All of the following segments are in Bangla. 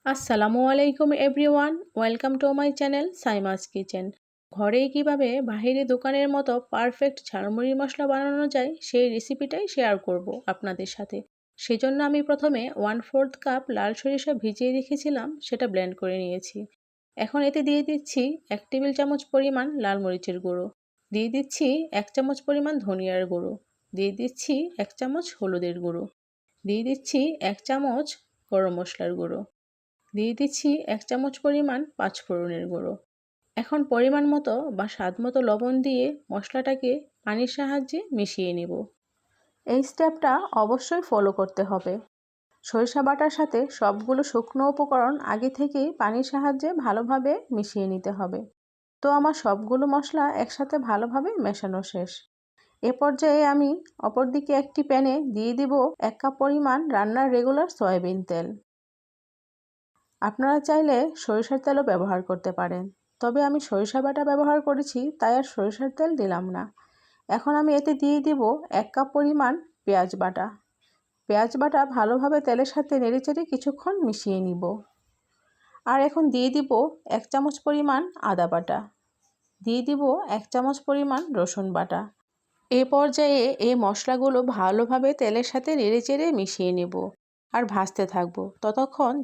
আসসালামু আলাইকুম everyone, welcome to my channel Saima's kitchen. ঘরে কিভাবে বাহিরে দোকানের মতো পারফেক্ট ঝালমুড়ি মশলা বানানো যায় সেই রেসিপিটাই শেয়ার করব আপনাদের সাথে। সেজন্য আমি প্রথমে 1/4 কাপ লাল সরিষা ভিজিয়ে রেখেছিলাম, সেটা ব্লেন্ড করে নিয়েছি। এখন এতে দিয়ে দিচ্ছি 1 টেবিল চামচ পরিমাণ লাল মরিচের গুঁড়ো, দিয়ে দিচ্ছি 1 চামচ পরিমাণ ধনিয়ার গুঁড়ো, দিয়ে দিচ্ছি 1 চামচ হলুদের গুঁড়ো, দিয়ে দিচ্ছি 1 চামচ গরম মশলার গুঁড়ো, দিয়ে দিচ্ছি 1 চামচ পরিমাণ পাঁচফোড়নের গুঁড়ো। এখন পরিমাণ মতো বা স্বাদ মতো লবণ দিয়ে মশলাটাকে পানির সাহায্যে মিশিয়ে নিব। এই স্টেপটা অবশ্যই ফলো করতে হবে। সরিষা বাটার সাথে সবগুলো শুকনো উপকরণ আগে থেকেই পানির সাহায্যে ভালোভাবে মিশিয়ে নিতে হবে। তো আমার সবগুলো মশলা একসাথে ভালোভাবে মেশানো শেষ। এ পর্যায়ে আমি অপরদিকে একটি প্যানে দিয়ে দিব 1 কাপ পরিমাণ রান্নার রেগুলার সয়াবিন তেল। আপনারা চাইলে সরিষার তেলও ব্যবহার করতে পারেন, তবে আমি সরিষা বাটা ব্যবহার করেছি তাই আর সরিষার তেল দিলাম না। এখন আমি এতে দিয়ে দিব 1 কাপ পরিমাণ পেঁয়াজ বাটা। পেঁয়াজ বাটা ভালোভাবে তেলের সাথে নেড়েচেড়ে কিছুক্ষণ মিশিয়ে নিব। আর এখন দিয়ে দিব 1 চামচ পরিমাণ আদা বাটা, দিয়ে দিব 1 চামচ পরিমাণ রসুন বাটা। এ পর্যায়ে এই মশলাগুলো ভালোভাবে তেলের সাথে নেড়েচেড়ে মিশিয়ে নেব আর ভাজতে থাকবো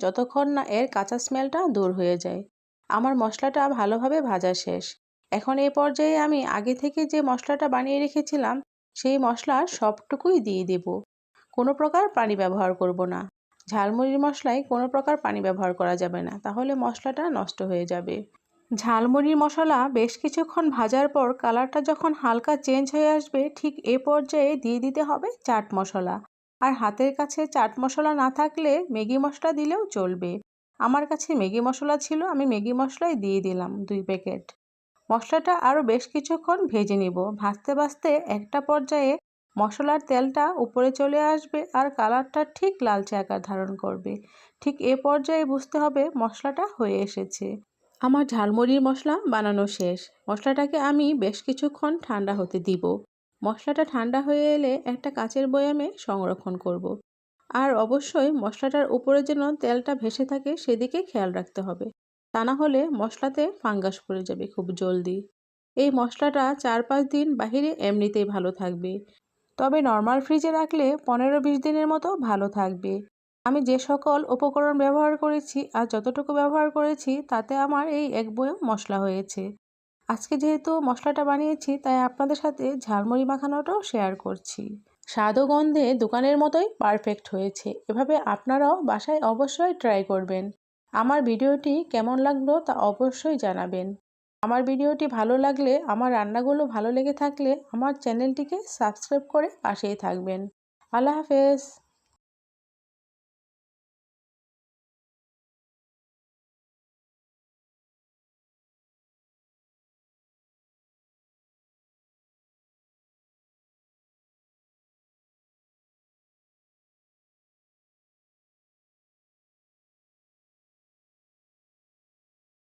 যতক্ষণ না এর কাঁচা স্মেলটা দূর হয়ে যায়। আমার মশলাটা ভালোভাবে ভাজা শেষ। এখন এই পর্যায়ে আমি আগে থেকে যে মশলাটা বানিয়ে রেখেছিলাম সেই মশলার সবটুকুই দিয়ে দেব। কোনো প্রকার পানি ব্যবহার করব না। ঝালমুড়ির মশলায় কোনো প্রকার পানি ব্যবহার করা যাবে না, তাহলে মশলাটা নষ্ট হয়ে যাবে। ঝালমুড়ির মশলা বেশ কিছুক্ষণ ভাজার পর কালারটা যখন হালকা চেঞ্জ হয়ে আসবে, ঠিক এ পর্যায়ে দিয়ে দিতে হবে চাট মশলা। আর হাতের কাছে চাট মশলা না থাকলে ম্যাগি মশলা দিলেও চলবে। আমার কাছে ম্যাগি মশলা ছিল, আমি ম্যাগি মশলাই দিয়ে দিলাম 2 প্যাকেট। মশলাটা আরও বেশ কিছুক্ষণ ভেজে নিব। ভাজতে ভাজতে একটা পর্যায়ে মশলার তেলটা উপরে চলে আসবে আর কালারটা ঠিক লালচে আকার ধারণ করবে। ঠিক এ পর্যায়ে বুঝতে হবে মশলাটা হয়ে এসেছে। আমার ঝালমুড়ির মশলা বানানো শেষ। মশলাটাকে আমি বেশ কিছুক্ষণ ঠান্ডা হতে দিব। মশলাটা ঠান্ডা হয়ে এলে একটা কাচের বয়ামে সংরক্ষণ করব। আর অবশ্যই মশলাটার উপরে যেন তেলটা ভেসে থাকে সেদিকে খেয়াল রাখতে হবে, তা না হলে মশলাতে ফাঙ্গাস পড়ে যাবে খুব জলদি। এই মশলাটা 4-5 দিন বাহিরে এমনিতেই ভালো থাকবে, তবে নর্মাল ফ্রিজে রাখলে 15-20 দিনের মতো ভালো থাকবে। আমি যে সকল উপকরণ ব্যবহার করেছি আর যতটুকু ব্যবহার করেছি তাতে আমার এই 1 বয়াম মশলা হয়েছে। আজকে যেহেতু মশলাটা বানিয়েছি তাই আপনাদের সাথে ঝালমুড়ি মাখানোটাও শেয়ার করছি। স্বাদ ও গন্ধে দোকানের মতোই পারফেক্ট হয়েছে। এভাবে আপনারাও বাসায় অবশ্যই ট্রাই করবেন। আমার ভিডিওটি কেমন লাগলো তা অবশ্যই জানাবেন। আমার ভিডিওটি ভালো লাগলে, আমার রান্নাগুলো ভালো লেগে থাকলে আমার চ্যানেলটিকে সাবস্ক্রাইব করে পাশেই থাকবেন। আল্লাহ হাফেজ।